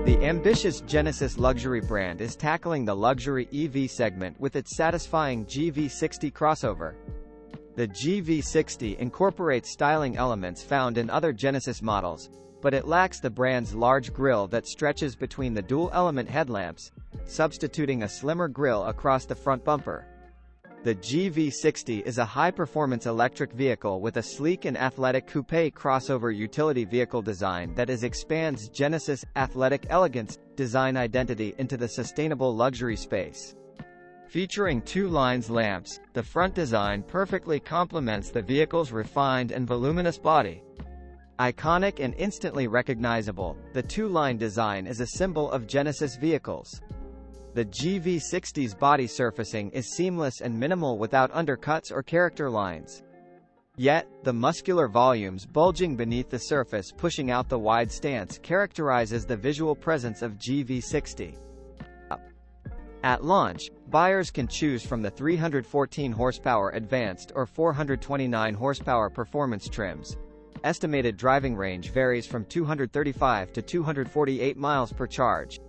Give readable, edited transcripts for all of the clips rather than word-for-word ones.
The ambitious Genesis luxury brand is tackling the luxury EV segment with its satisfying GV60 crossover. The GV60 incorporates styling elements found in other Genesis models, but it lacks the brand's large grille that stretches between the dual-element headlamps, substituting a slimmer grille across the front bumper. The GV60 is a high-performance electric vehicle with a sleek and athletic coupe crossover utility vehicle design that expands Genesis' athletic elegance design identity into the sustainable luxury space. Featuring two-lines lamps, the front design perfectly complements the vehicle's refined and voluminous body. Iconic and instantly recognizable, the two-line design is a symbol of Genesis vehicles. The GV60's body surfacing is seamless and minimal without undercuts or character lines. Yet, the muscular volumes bulging beneath the surface pushing out the wide stance characterizes the visual presence of GV60. At launch, buyers can choose from the 314 horsepower advanced or 429 horsepower performance trims. Estimated driving range varies from 235 to 248 miles per charge.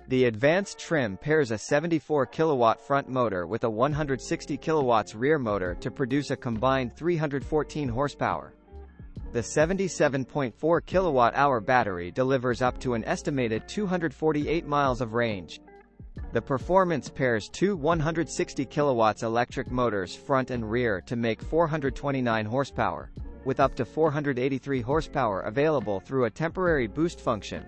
The advanced trim pairs a 74 kilowatt front motor with a 160 kilowatts rear motor to produce a combined 314 horsepower. The 77.4 kilowatt-hour battery delivers up to an estimated 248 miles of range. The performance pairs two 160 kilowatts electric motors front and rear to make 429 horsepower, with up to 483 horsepower available through a temporary boost function.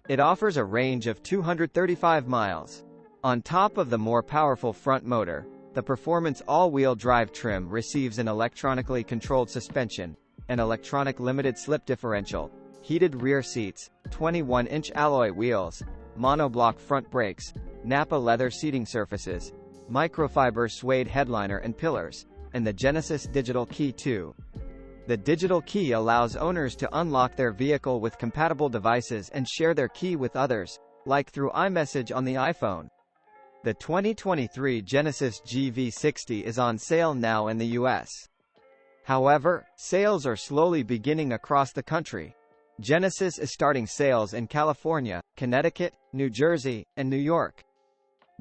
It offers a range of 235 miles. On top of the more powerful front motor, the performance all-wheel drive trim receives an electronically controlled suspension, an electronic limited slip differential, heated rear seats, 21-inch alloy wheels, monoblock front brakes, Nappa leather seating surfaces, microfiber suede headliner and pillars, and the Genesis Digital Key 2. The digital key allows owners to unlock their vehicle with compatible devices and share their key with others, like through iMessage on the iPhone. The 2023 Genesis GV60 is on sale now in the US. However, sales are slowly beginning across the country. Genesis is starting sales in California, Connecticut, New Jersey, and New York.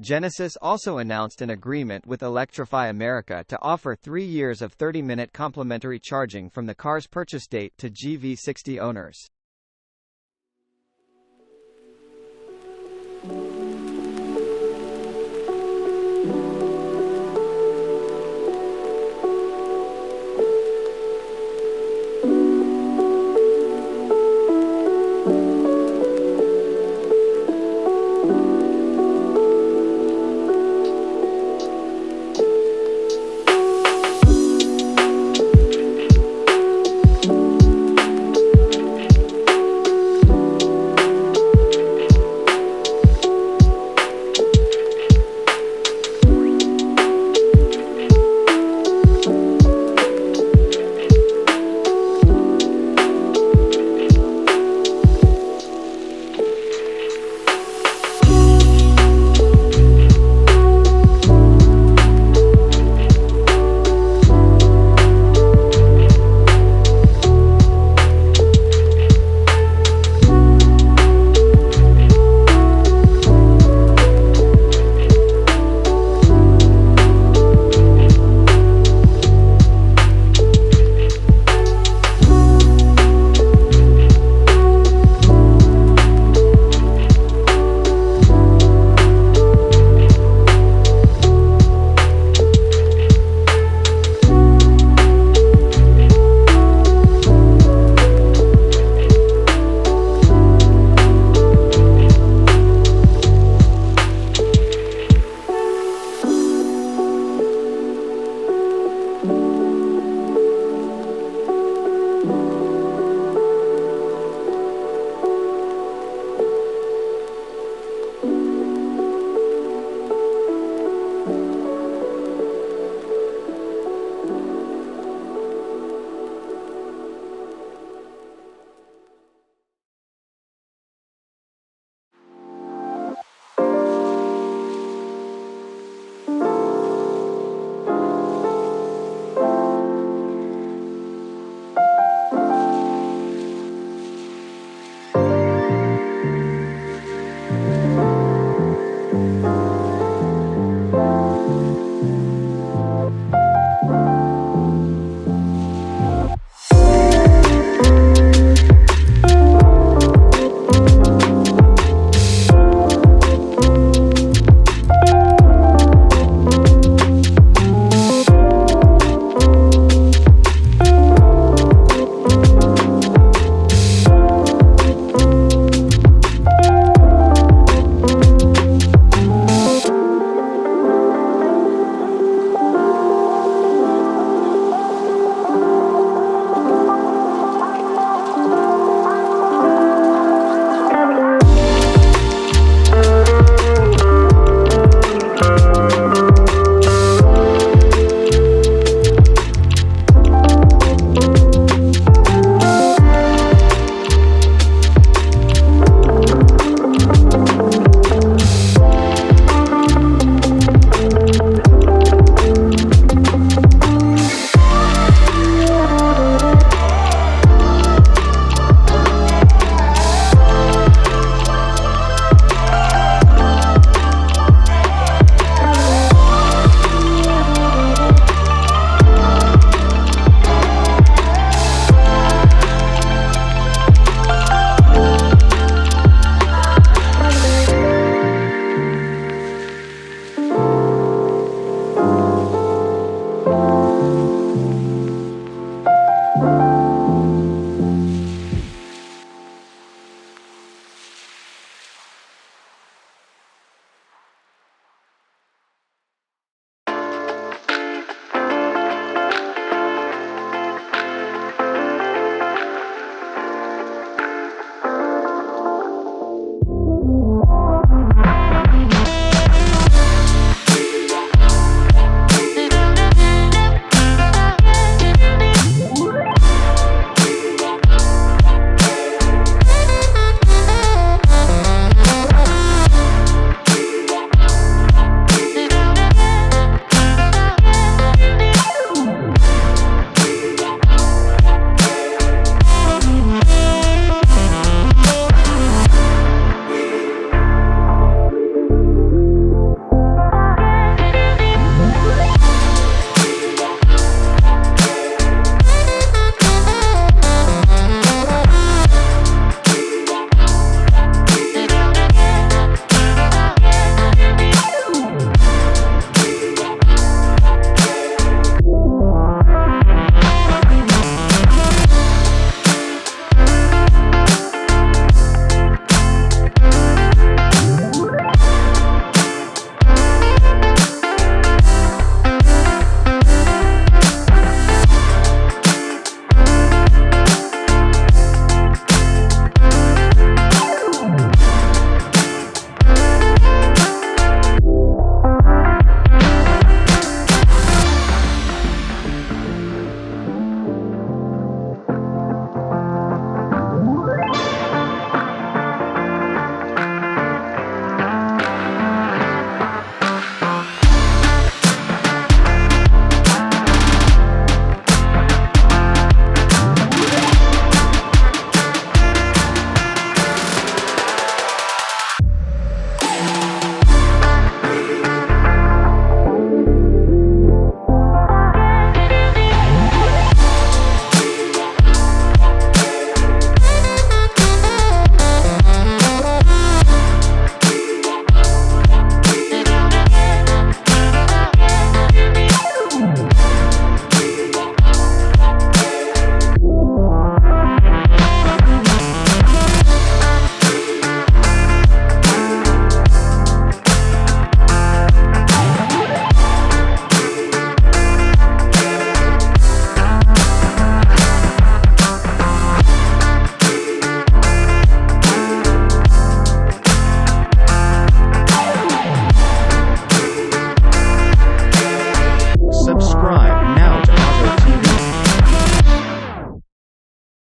Genesis also announced an agreement with Electrify America to offer 3 years of 30-minute complimentary charging from the car's purchase date to GV60 owners.